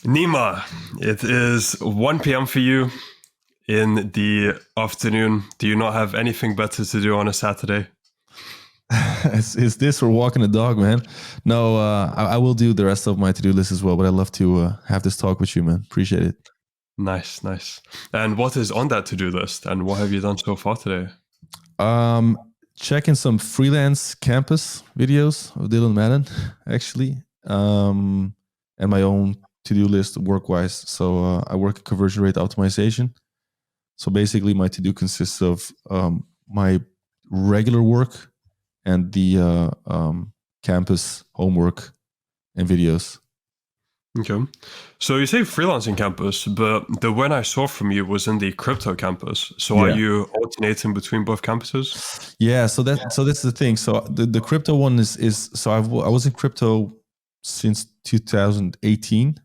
Nima, it is 1 p.m. for you in the afternoon. Do you not have anything better to do on a Saturday? Is this or walking a dog, man? No, I will do the rest of my to-do list as well, but I'd love to have this talk with you, man. Appreciate it. Nice. And what is on that to-do list? And what have you done so far today? Checking some freelance campus videos of Dylan Madden, actually, and my own to-do list work-wise. So I work in conversion rate optimization. So basically, my to-do consists of my regular work and the campus homework and videos. Okay. So you say freelancing campus, but the one I saw from you was in the crypto campus. So Are you alternating between both campuses? Yeah. So that's the thing. So the crypto one is so I was in crypto since 2018,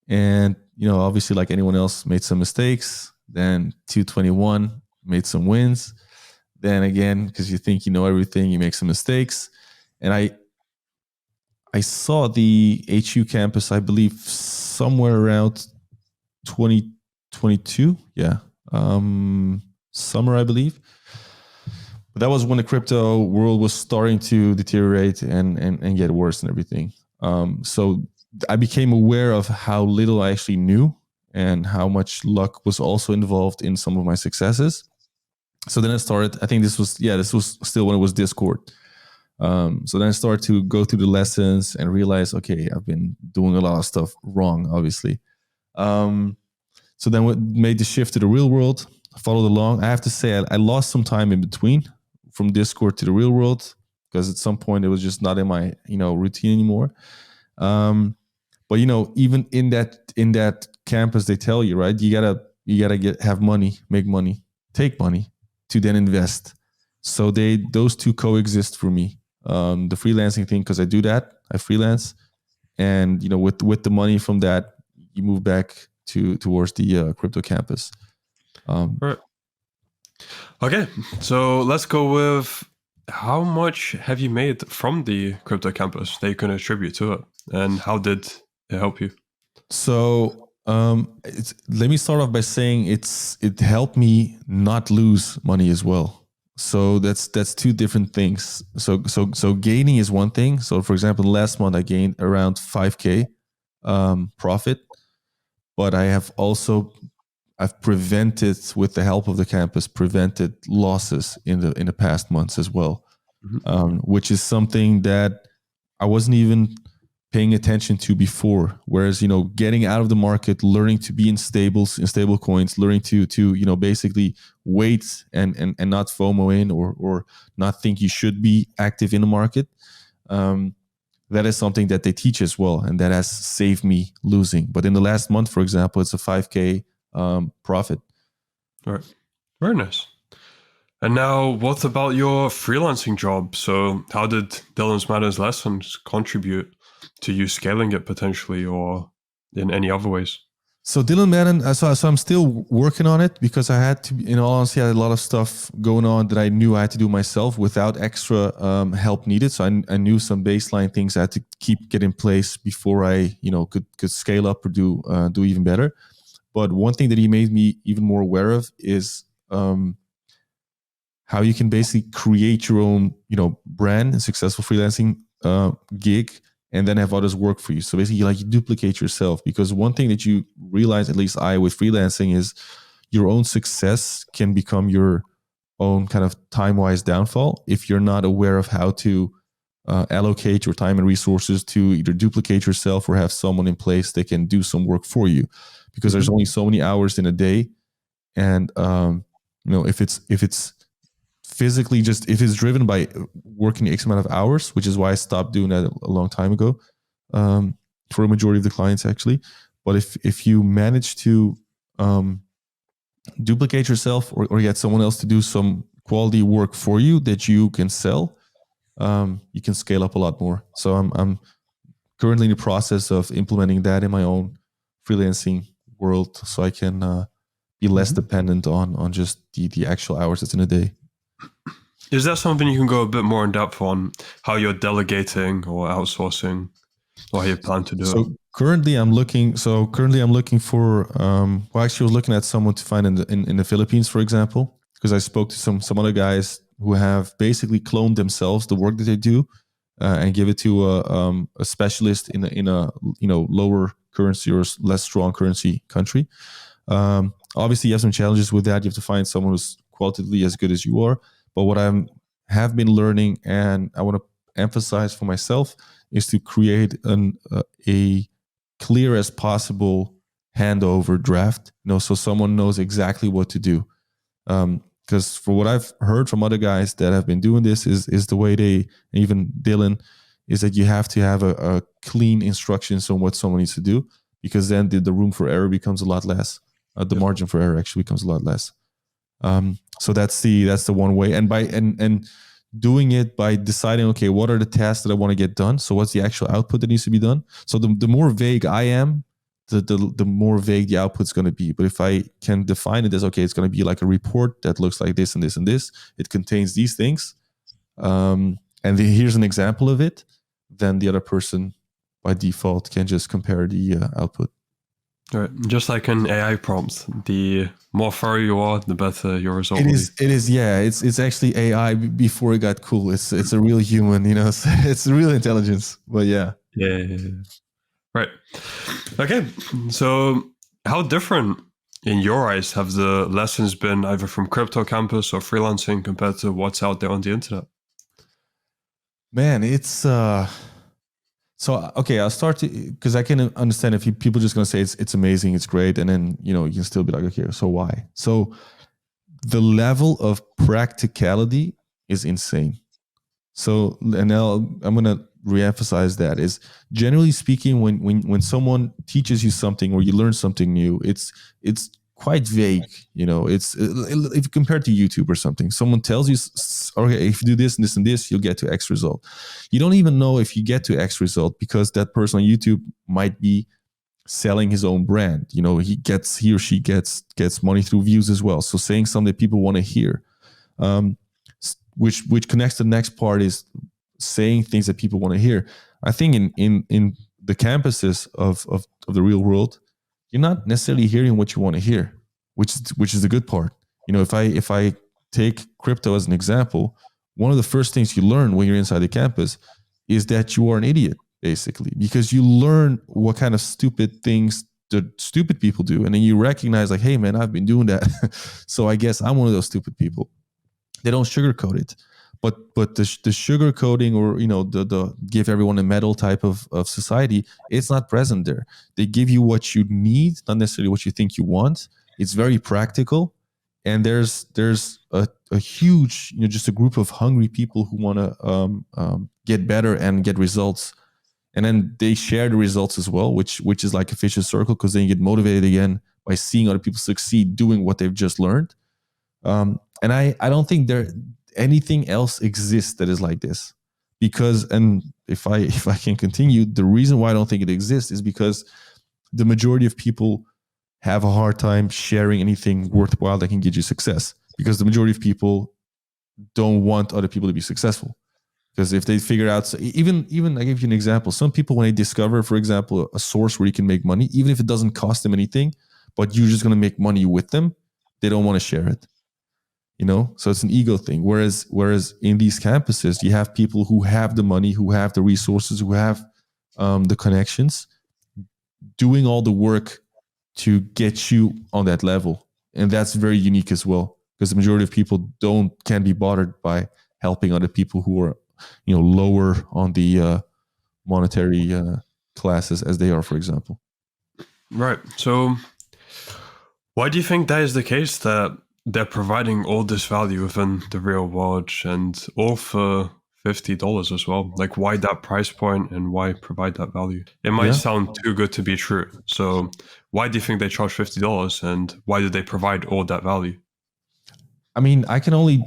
and obviously like anyone else made some mistakes. Then 221 made some wins. Then again, because you think you know everything, you make some mistakes. And I saw the HU campus, I believe, somewhere around 2022. Yeah. Summer, I believe. But that was when the crypto world was starting to deteriorate and get worse and everything. So I became aware of how little I actually knew and how much luck was also involved in some of my successes. So then I started, I think this was still when it was Discord. So then I started to go through the lessons and realize, okay, I've been doing a lot of stuff wrong, obviously. So then we made the shift to the real world, followed along. I have to say, I lost some time in between from Discord to the real world because at some point it was just not in my routine anymore. But even in that campus, they tell you, right, you gotta have money, make money, take money to then invest. So those two coexist for me. The freelancing thing, because I do that, I freelance, and with the money from that, you move back towards the crypto campus. Right. Okay, so let's go with how much have you made from the crypto campus that you can attribute to it, and how did it help you? So let me start off by saying it helped me not lose money as well. So that's two different things. So gaining is one thing. So for example, last month I gained around 5K profit, but I've prevented, with the help of the campus, prevented losses in the past months as well, which is something that I wasn't even paying attention to before. Whereas, getting out of the market, learning to be in stable coins, learning to basically wait and not FOMO in or not think you should be active in the market. That is something that they teach as well. And that has saved me losing. But in the last month, for example, it's a 5K profit. All right. Very nice. And now, what about your freelancing job? So how did Dylan's Madden's lessons contribute to you scaling it potentially, or in any other ways? So Dylan Madden, so I'm still working on it because I had to, in all honesty, I had a lot of stuff going on that I knew I had to do myself without extra help needed. So I knew some baseline things I had to get in place before I, could scale up or do even better. But one thing that he made me even more aware of is how you can basically create your own, brand and successful freelancing gig, and then have others work for you. So basically, you duplicate yourself, because one thing that you realize, at least I, with freelancing, is your own success can become your own kind of time-wise downfall if you're not aware of how to allocate your time and resources to either duplicate yourself or have someone in place that can do some work for you. Because there's only so many hours in a day, and if it's physically if it's driven by working X amount of hours, which is why I stopped doing that a long time ago, for a majority of the clients actually. But if you manage to duplicate yourself or get someone else to do some quality work for you that you can sell, you can scale up a lot more. So I'm currently in the process of implementing that in my own freelancing world, so I can be less dependent on just the actual hours that's in a day. Is that something you can go a bit more in depth on, how you're delegating or outsourcing, or how you plan to do it? Currently, I'm looking. So currently, I'm looking for. Well, actually, I was looking at someone to find in the Philippines, for example, because I spoke to some other guys who have basically cloned themselves the work that they do, and give it to a specialist in a lower currency or less strong currency country. Obviously, you have some challenges with that. You have to find someone who's qualitatively as good as you are. But what I have been learning, and I want to emphasize for myself, is to create a clear as possible handover draft. So someone knows exactly what to do. Because for what I've heard from other guys that have been doing this, is the way they, even Dylan, is that you have to have a clean instructions on what someone needs to do, because then the room for error becomes a lot less. The margin for error actually becomes a lot less. So that's the one way, and by and doing it by deciding, okay, what are the tasks that I want to get done? So what's the actual output that needs to be done? So the more vague I am, the more vague the output's going to be. But if I can define it as, okay, it's going to be like a report that looks like this and this and this, it contains these things, and here's an example of it, then the other person by default can just compare the output. Right. Just like an AI prompt, the more thorough you are, the better your result will be. It is, yeah. It's actually AI before it got cool. It's a real human, it's real intelligence. But yeah. Yeah. Right. Okay. So how different in your eyes have the lessons been, either from Crypto Campus or freelancing, compared to what's out there on the internet? Man, it's so okay. I'll start because I can understand if people just gonna say it's amazing, it's great, and then you can still be like, okay, so why? So the level of practicality is insane. So, and now I'm gonna reemphasize that, is generally speaking, when someone teaches you something or you learn something new, it's quite vague. It's if compared to YouTube or something, someone tells you, okay, if you do this and this and this, you'll get to X result. You don't even know if you get to X result, because that person on YouTube might be selling his own brand. He or she gets money through views as well. So saying something that people want to hear, which connects to the next part, is saying things that people want to hear. I think in the campuses of the real world, you're not necessarily hearing what you want to hear, which is the good part. If I take crypto as an example, one of the first things you learn when you're inside the campus is that you are an idiot, basically, because you learn what kind of stupid things the stupid people do, and then you recognize, like, hey man, I've been doing that. So I guess I'm one of those stupid people. They don't sugarcoat it, but the sugarcoating, or the give everyone a medal type of society, it's not present there. They give you what you need, not necessarily what you think you want. It's very practical, and there's a huge, just a group of hungry people who want to get better and get results, and then they share the results as well, which is like a vicious circle, because then you get motivated again by seeing other people succeed doing what they've just learned. And I don't think anything else exists that is like this, because, and if I can continue, the reason why I don't think it exists is because the majority of people have a hard time sharing anything worthwhile that can get you success, because the majority of people don't want other people to be successful. Because if they figure out, so even I give you an example, some people, when they discover, for example, a source where you can make money, even if it doesn't cost them anything, but you're just going to make money with them, they don't want to share it. So it's an ego thing. Whereas in these campuses, you have people who have the money, who have the resources, who have the connections, doing all the work to get you on that level. And that's very unique as well, because the majority of people can't be bothered by helping other people who are, lower on the monetary classes as they are, for example. Right. So why do you think that is the case, that they're providing all this value within the real world, and all for $50 as well? Like, why that price point, and why provide that value? It might sound too good to be true. So why do you think they charge $50, and why do they provide all that value? I mean, I can only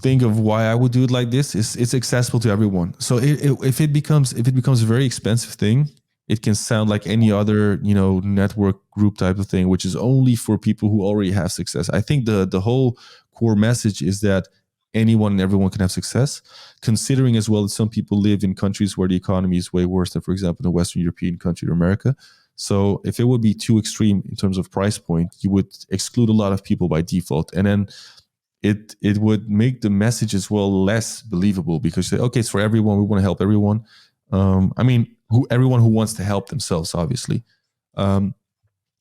think of why I would do it like this. It's accessible to everyone. So if it becomes a very expensive thing, it can sound like any other, network group type of thing, which is only for people who already have success. I think the whole core message is that anyone and everyone can have success, considering as well that some people live in countries where the economy is way worse than, for example, in a Western European country or America. So if it would be too extreme in terms of price point, you would exclude a lot of people by default. And then it would make the message as well less believable, because you say, okay, it's for everyone. We want to help everyone. I mean, everyone who wants to help themselves, obviously.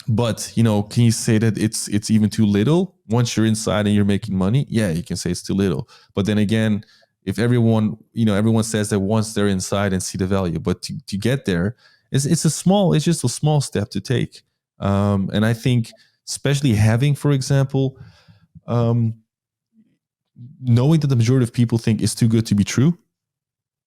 But can you say that it's even too little once you're inside and you're making money? Yeah, you can say it's too little. But then again, if everyone says that once they're inside and see the value, but to get there, it's just a small step to take. And I think, especially having, for example, knowing that the majority of people think it's too good to be true,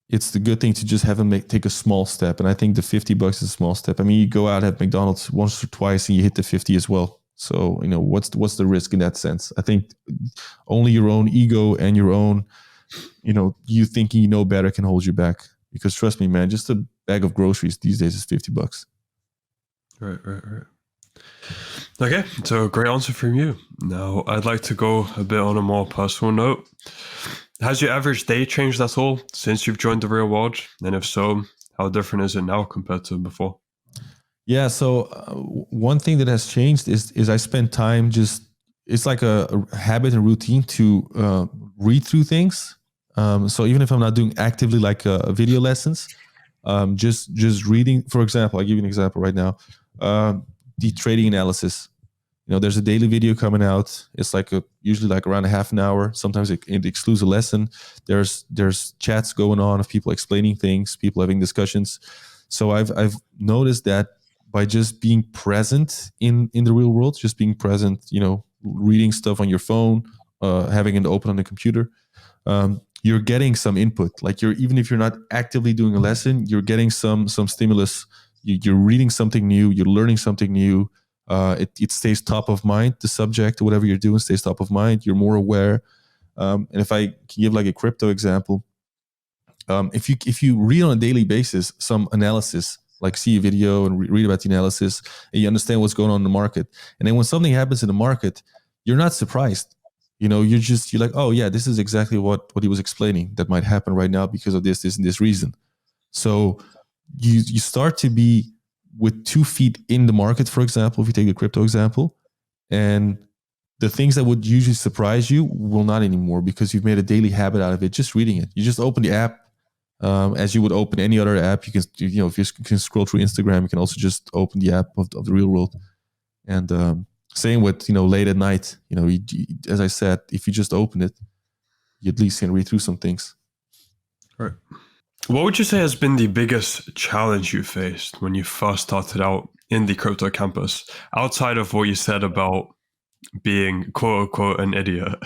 it's the good thing to just have them take a small step. And I think the $50 is a small step. I mean, you go out at McDonald's once or twice and you hit the 50 as well. So, what's the risk in that sense? I think only your own ego and your own, you thinking you know better can hold you back. Because trust me, man, just a bag of groceries these days is $50. Right. Okay, so great answer from you. Now, I'd like to go a bit on a more personal note. Has your average day changed at all since you've joined the real world? And if so, how different is it now compared to before? Yeah, so one thing that has changed is I spend time it's like a habit and routine to read through things. So even if I'm not doing actively like video lessons, just reading. For example, I'll give you an example right now. The trading analysis. There's a daily video coming out. It's usually like around a half an hour. Sometimes it excludes a lesson. There's chats going on of people explaining things, people having discussions. So I've noticed that by just being present in the real world, just being present, reading stuff on your phone, having it open on the computer, you're getting some input. Like even if you're not actively doing a lesson, you're getting some stimulus. You're reading something new. You're learning something new. It stays top of mind. The subject, whatever you're doing, stays top of mind. You're more aware. And if I can give like a crypto example, if you read on a daily basis some analysis, like see a video and read about the analysis, and you understand what's going on in the market, and then when something happens in the market, you're not surprised. You're like, oh yeah, this is exactly what he was explaining that might happen right now because of this and this reason. So you start to be with 2 feet in the market, for example, if you take the crypto example, and the things that would usually surprise you will not anymore because you've made a daily habit out of it, just reading it. You just open the app as you would open any other app. You can, if you can scroll through Instagram, you can also just open the app of the real world. And same with, late at night, as I said, if you just open it, you at least can read through some things. Right. What would you say has been the biggest challenge you faced when you first started out in the crypto campus, outside of what you said about being quote unquote an idiot?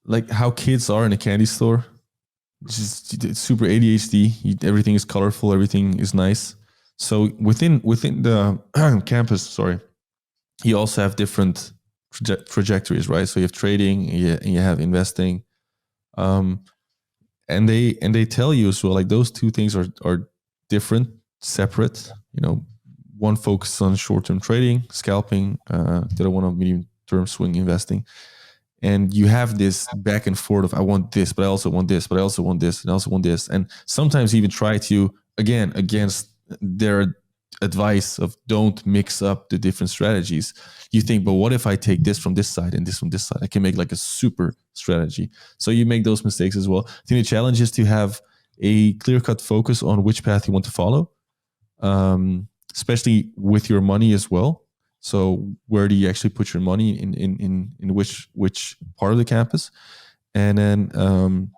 Like how kids are in a candy store. It's super ADHD. Everything is colorful. Everything is nice. So within the campus, you also have different trajectories, right? So you have trading and you have investing, and they tell you as well, like those two things are different, separate. One focuses on short-term trading, scalping, the other one on medium-term swing investing. And you have this back and forth of I want this, but I also want this, but I also want this, and I also want this. And sometimes even try to, again, against their advice of don't mix up the different strategies. You think, but what if I take this from this side and this from this side? I can make like a super strategy. So you make those mistakes as well. I think the challenge is to have a clear-cut focus on which path you want to follow, especially with your money as well. So where do you actually put your money in which part of the campus? And then and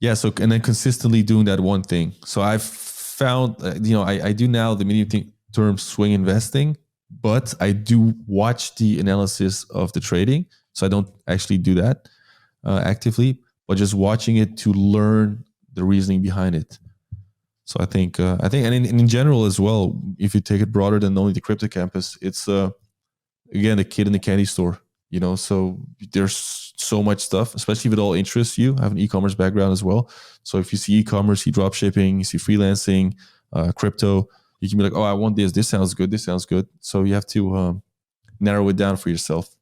then consistently doing that one thing. So I've found I do now the medium term swing investing, but I do watch the analysis of the trading. So I don't actually do that actively, but just watching it to learn the reasoning behind it. So I think, and in general as well, if you take it broader than only the crypto campus, it's again the kid in the candy store. So there's so much stuff, especially if it all interests you. I have an e-commerce background as well, so if you see e-commerce, you see drop shipping, you see freelancing, crypto, you can be like, oh, I want this. This sounds good. This sounds good. So you have to narrow it down for yourself,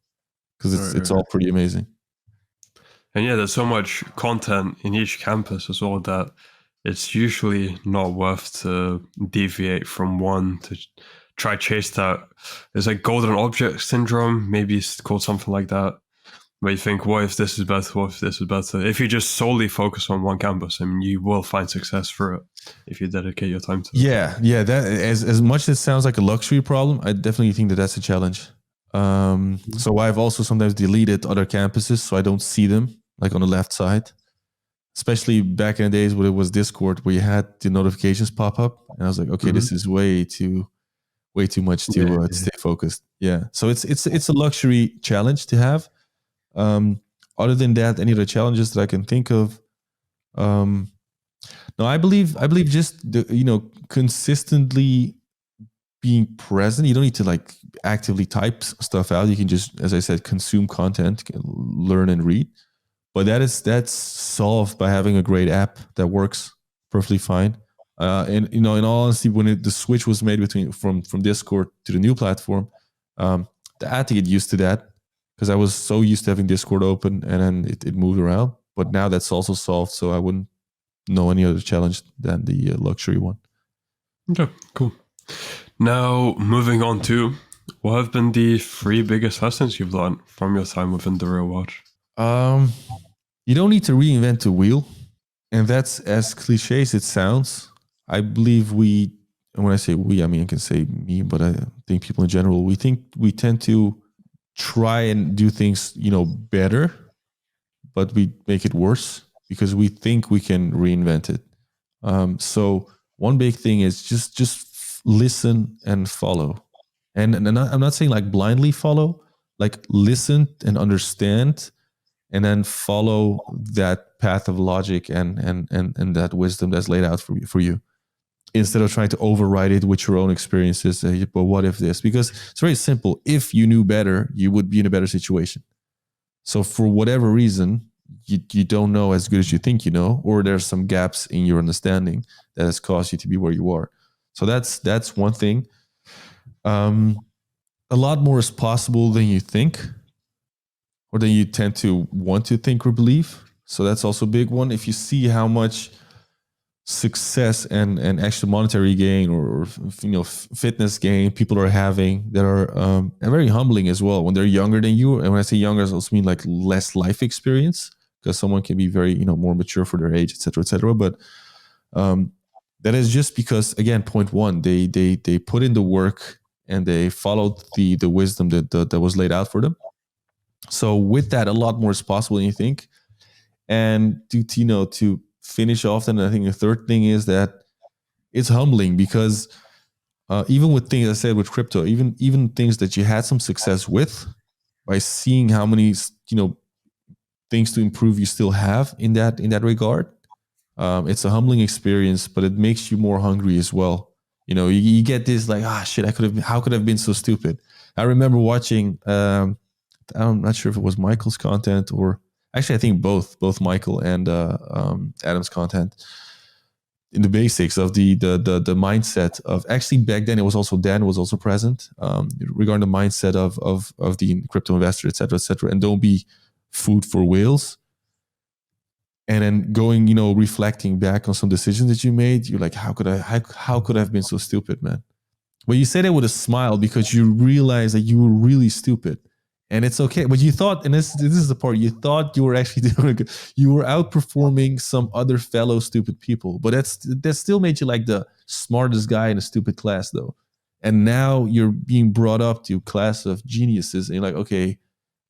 because it's all pretty amazing. And yeah, there's so much content in each campus as well that it's usually not worth to deviate from one to try chase that. There's like golden object syndrome, maybe it's called something like that, where you think, what if this is better? What if this is better? If you just solely focus on one campus, I mean, you will find success through it if you dedicate your time to it. Yeah. That as much as it sounds like a luxury problem, I definitely think that that's a challenge. So I've also sometimes deleted other campuses so I don't see them, like on the left side. Especially back in the days when it was Discord, where you had the notifications pop up, and I was like, okay, this is way too much to stay focused. Yeah, so it's a luxury challenge to have. Other than that, any other challenges that I can think of? No, I believe just consistently being present. You don't need to like actively type stuff out. You can just, as I said, consume content, learn and read. But that's solved by having a great app that works perfectly fine. And in all honesty, when the switch was made from Discord to the new platform, I had to get used to that, because I was so used to having Discord open, and then it moved around. But now that's also solved, so I wouldn't know any other challenge than the luxury one. Okay, cool. Now, moving on to, what have been the 3 biggest lessons you've learned from your time within the real world? You don't need to reinvent the wheel. And that's, as cliche as it sounds, I believe and when I say we, I mean, I can say me, but I think people in general, we tend to try and do things, better, but we make it worse because we think we can reinvent it. So one big thing is just listen and follow. And I'm not saying like blindly follow, like listen and understand, and then follow that path of logic and that wisdom that's laid out for you, instead of trying to override it with your own experiences. But what if this? Because it's very simple. If you knew better, you would be in a better situation. So for whatever reason, you don't know as good as you think you know, or there's some gaps in your understanding that has caused you to be where you are. So that's one thing. A lot more is possible than you think, or than you tend to want to think or believe. So that's also a big one. If you see how much success and actual monetary gain or fitness gain people are having that are very humbling as well when they're younger than you. And when I say younger, I also mean like less life experience, because someone can be very more mature for their age, etc., etc. But that is just because, again, point one, they put in the work and they followed the wisdom that was laid out for them. So with that, a lot more is possible than you think. And to finish off, then I think the third thing is that it's humbling, because even with things I said with crypto, even things that you had some success with, by seeing how many things to improve you still have in that regard, it's a humbling experience, but it makes you more hungry as well. You get this like, shit, how could I have been so stupid? I remember watching, I'm not sure if it was Michael's content, or actually I think both Michael and Adam's content, in the basics of the mindset of, actually back then it was also Dan was also present, regarding the mindset of the crypto investor, etc., etc., and don't be food for whales. And then going, reflecting back on some decisions that you made, you're like, how could I have been so stupid, man? Well, you said it with a smile because you realize that you were really stupid. And it's okay. But you thought, and this is the part, you thought you were actually doing good. You were outperforming some other fellow stupid people. But that still made you like the smartest guy in a stupid class, though. And now you're being brought up to a class of geniuses. And you're like, okay,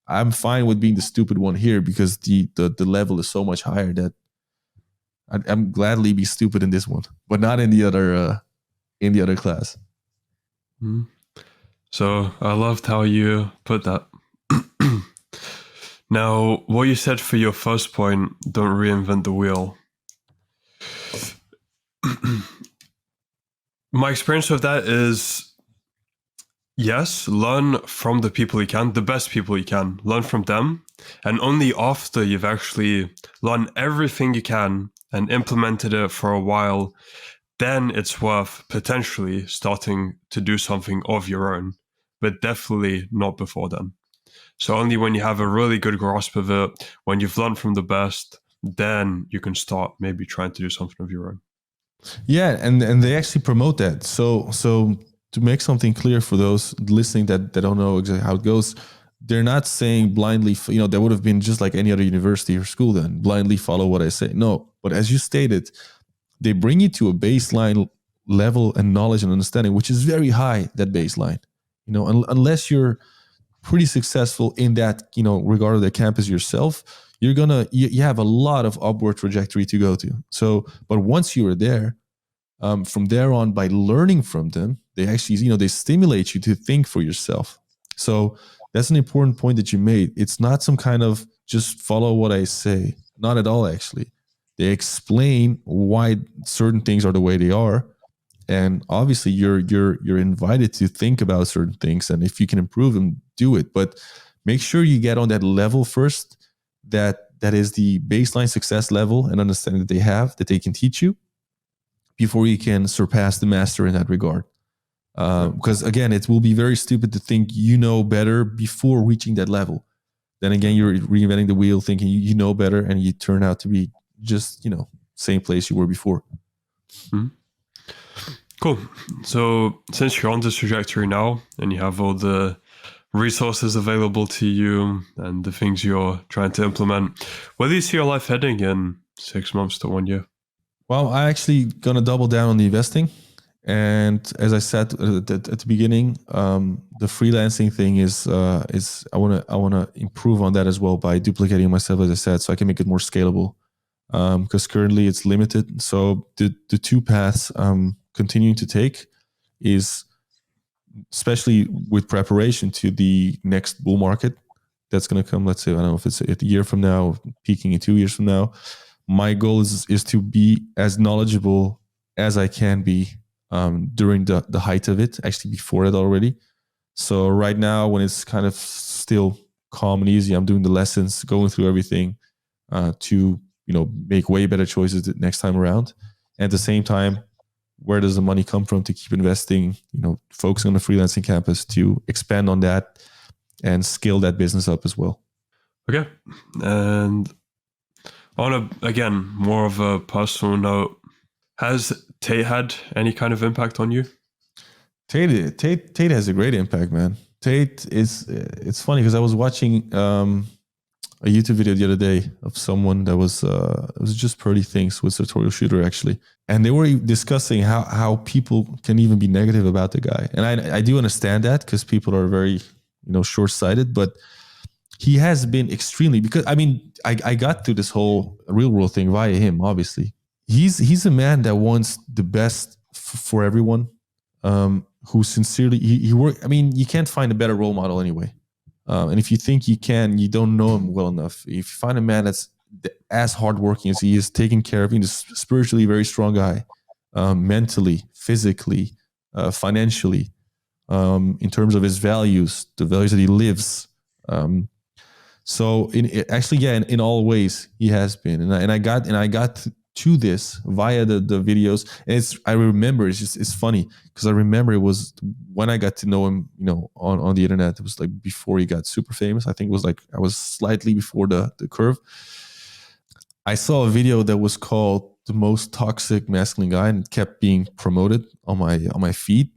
I'm fine with being the stupid one here, because the level is so much higher that I'm gladly be stupid in this one, but not in the other class. Mm. So I loved how you put that. Now, what you said for your first point, don't reinvent the wheel. My experience with that is, yes, learn from the people you can, the best people you can, learn from them. And only after you've actually learned everything you can and implemented it for a while, then it's worth potentially starting to do something of your own. but definitely not before then. So only when you have a really good grasp of it, when you've learned from the best, then you can start maybe trying to do something of your own. Yeah, and they actually promote that. So to make something clear for those listening that don't know exactly how it goes, they're not saying blindly, that would have been just like any other university or school then, blindly follow what I say. No, but as you stated, they bring you to a baseline level and knowledge and understanding, which is very high, that baseline. Unless you're pretty successful in that, regard of the campus yourself, you have a lot of upward trajectory to go to. So, but once you are there, from there on, by learning from them, they actually, they stimulate you to think for yourself. So that's an important point that you made. It's not some kind of just follow what I say. Not at all, actually. They explain why certain things are the way they are, and obviously you're invited to think about certain things, and if you can improve them, do it. But make sure you get on that level first, that is the baseline success level and understanding that they have, that they can teach you, before you can surpass the master in that regard. Because again, it will be very stupid to think you know better before reaching that level. Then again, you're reinventing the wheel, thinking you know better, and you turn out to be just same place you were before. Mm-hmm. Cool. So since you're on this trajectory now and you have all the resources available to you and the things you're trying to implement, where do you see your life heading in 6 months to 1 year? Well, I actually gonna double down on the investing. And as I said at the beginning, the freelancing thing is I wanna improve on that as well by duplicating myself, as I said, so I can make it more scalable. Because currently it's limited. So the two paths I'm continuing to take is, especially with preparation to the next bull market that's going to come. Let's say, I don't know if it's a year from now, peaking in 2 years from now. My goal is to be as knowledgeable as I can be during the height of it, actually before it already. So right now, when it's kind of still calm and easy, I'm doing the lessons, going through everything to make way better choices the next time around. And at the same time, where does the money come from to keep investing? Focusing on the freelancing campus to expand on that and scale that business up as well. Okay, and on again, more of a personal note, has Tate had any kind of impact on you? Tate has a great impact, man. Tate is, it's funny because I was watching a YouTube video the other day of someone that was it was just Pretty Things with tutorial shooter actually, and they were discussing how people can even be negative about the guy, and I do understand that because people are very short-sighted, but he has been extremely, because I got through this whole real world thing via him. Obviously, he's a man that wants the best for everyone, who sincerely he work. You can't find a better role model anyway. And if you think you can, you don't know him well enough. If you find a man that's as hardworking as he is, taking care of, he's a spiritually very strong guy, mentally, physically, financially, in terms of his values, the values that he lives. So in all ways, he has been, and I got to this via the videos. And I remember, it's funny because I remember it was when I got to know him, on the internet. It was like before he got super famous. I think it was like I was slightly before the curve. I saw a video that was called "The Most Toxic Masculine Guy" and it kept being promoted on my feed.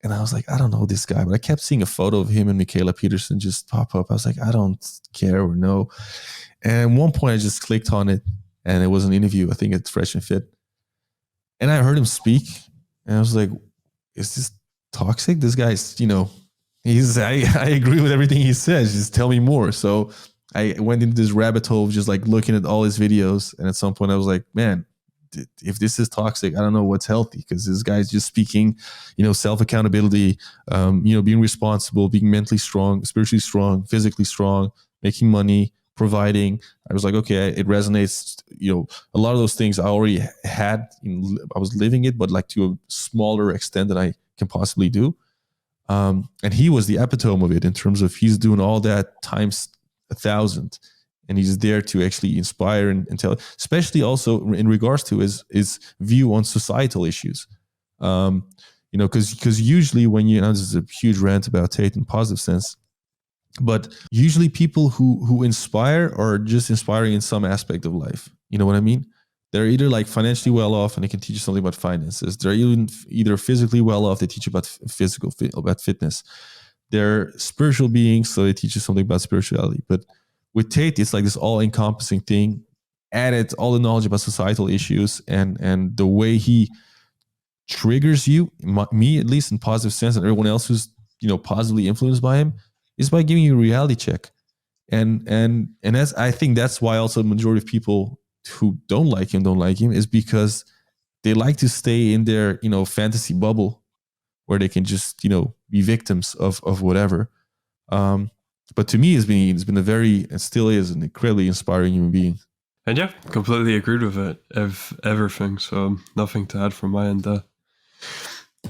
And I was like, I don't know this guy, but I kept seeing a photo of him and Michaela Peterson just pop up. I was like, I don't care or know. And at one point I just clicked on it, and it was an interview, I think at Fresh and Fit. And I heard him speak, and I was like, is this toxic? This guy's, I agree with everything he says. Just tell me more. So I went into this rabbit hole of just like looking at all his videos. And at some point I was like, man, if this is toxic, I don't know what's healthy, because this guy's just speaking, self-accountability, being responsible, being mentally strong, spiritually strong, physically strong, making money, providing. I was like, okay, it resonates. A lot of those things I already had. I was living it, but like to a smaller extent than I can possibly do. And he was the epitome of it in terms of he's doing all that times 1,000. And he's there to actually inspire and tell, especially also in regards to his view on societal issues. because usually when this is a huge rant about Tate in positive sense, but usually people who inspire are just inspiring in some aspect of life. You know what I mean? They're either like financially well off and they can teach you something about finances. They're either physically well off, they teach you about fitness. They're spiritual beings, so they teach you something about spirituality. But with Tate, it's like this all-encompassing thing. Added all the knowledge about societal issues and the way he triggers you, me at least in positive sense, and everyone else who's positively influenced by him, is by giving you a reality check. And that's, I think that's why also the majority of people who don't like him is because they like to stay in their fantasy bubble where they can just be victims of whatever. But to me, it's been a very, and still is, an incredibly inspiring human being. And yeah, completely agreed with it, everything. So nothing to add from my end there.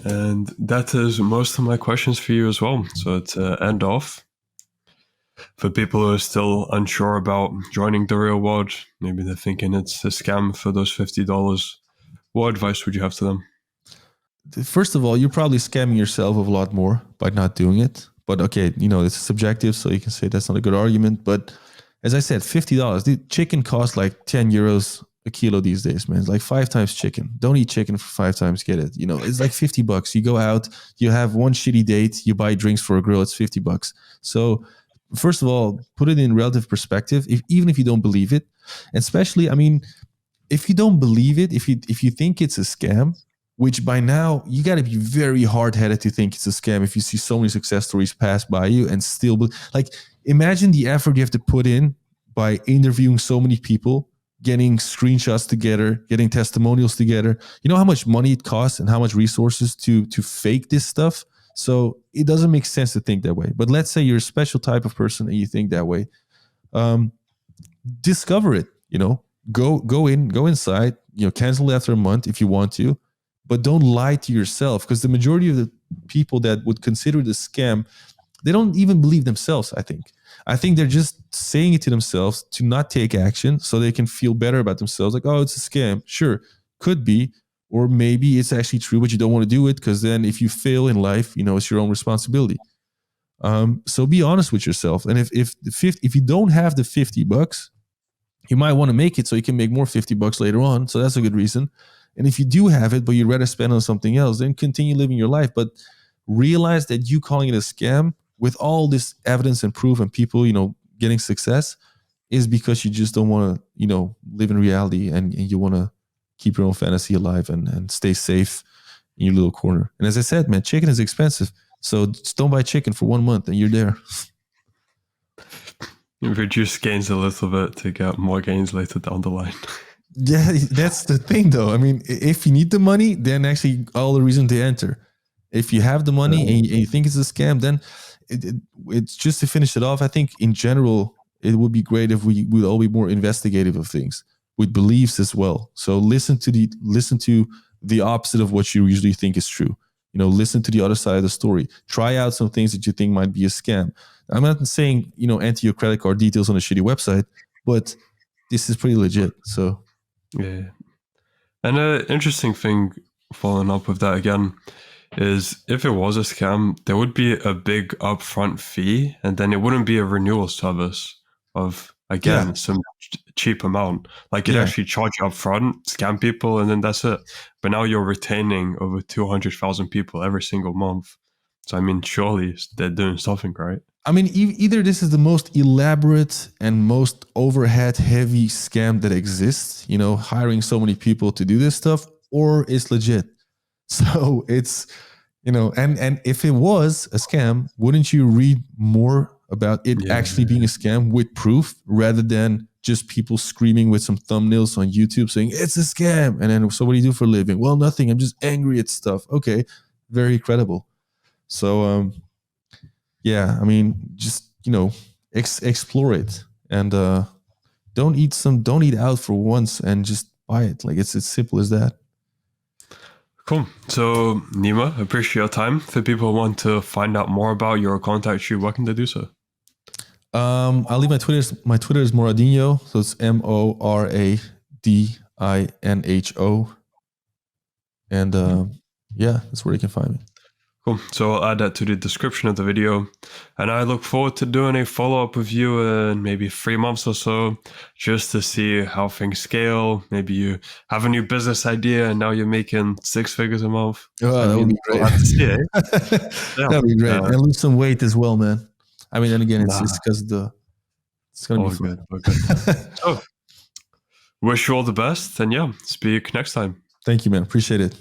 And that is most of my questions for you as well. So to end off, for people who are still unsure about joining the real world, maybe they're thinking it's a scam for those $50, what advice would you have to them? First of all, you're probably scamming yourself a lot more by not doing it. But okay, it's subjective, so you can say that's not a good argument. But as I said, $50. Dude, chicken costs like 10 euros a kilo these days, man. It's like 5 times chicken. Don't eat chicken for 5 times, get it. It's like $50. You go out, you have one shitty date, you buy drinks for a grill, it's $50. So first of all, put it in relative perspective, even if you don't believe it. Especially, I mean, if you don't believe it, if you think it's a scam, which by now you got to be very hard-headed to think it's a scam if you see so many success stories pass by you and still like, imagine the effort you have to put in by interviewing so many people, getting screenshots together, getting testimonials together. You know how much money it costs and how much resources to fake this stuff. So it doesn't make sense to think that way. But let's say you're a special type of person and you think that way. Discover it. Go inside. Cancel after a month if you want to, but don't lie to yourself, because the majority of the people that would consider it a scam, they don't even believe themselves. I think they're just saying it to themselves to not take action so they can feel better about themselves. Like, oh, it's a scam. Sure, could be. Or maybe it's actually true, but you don't want to do it because then if you fail in life, it's your own responsibility. So be honest with yourself. And if you don't have the $50, you might want to make it so you can make more $50 later on. So that's a good reason. And if you do have it, but you'd rather spend on something else, then continue living your life. But realize that you calling it a scam with all this evidence and proof and people, getting success, is because you just don't want to, live in reality and you want to keep your own fantasy alive and stay safe in your little corner. And as I said, man, chicken is expensive. So just don't buy chicken for 1 month and you're there. You reduce gains a little bit to get more gains later down the line. Yeah, that's the thing though. I mean, if you need the money, then actually all the reason to enter. If you have the money and you think it's a scam, then it's just to finish it off. I think in general, it would be great if we would all be more investigative of things with beliefs as well. So listen to the opposite of what you usually think is true. Listen to the other side of the story. Try out some things that you think might be a scam. I'm not saying, enter your credit card details on a shitty website, but this is pretty legit. So yeah. And an interesting thing following up with that again is if it was a scam, there would be a big upfront fee, and then it wouldn't be a renewal service of, again, some cheap amount. Like it actually charge you upfront, scam people, and then that's it. But now you're retaining over 200,000 people every single month. So, I mean, surely they're doing something right. I mean, either this is the most elaborate and most overhead heavy scam that exists, hiring so many people to do this stuff, or it's legit. So it's, and if it was a scam, wouldn't you read more about it actually being a scam with proof rather than just people screaming with some thumbnails on YouTube saying it's a scam? And then, so what do you do for a living? Well, nothing. I'm just angry at stuff. Okay. Very credible. So, yeah, I mean, just, explore it and don't eat out for once and just buy it. Like it's as simple as that. Cool. So, Nima, appreciate your time. For people who want to find out more about you or contact you, what can they do so? I'll leave my Twitter. My Twitter is Moradinho. So it's Moradinho. And Yeah, that's where you can find me. Cool. So I'll add that to the description of the video. And I look forward to doing a follow-up with you in maybe 3 months or so, just to see how things scale. Maybe you have a new business idea and now you're making 6 figures a month. Oh, that would be We'll great. have to see, eh? Yeah. That'd be great. And lose some weight as well, man. I mean, then again, it's Nah. because it's gonna All be fun. good. All good. So, wish you all the best, and yeah, speak next time. Thank you, man. Appreciate it.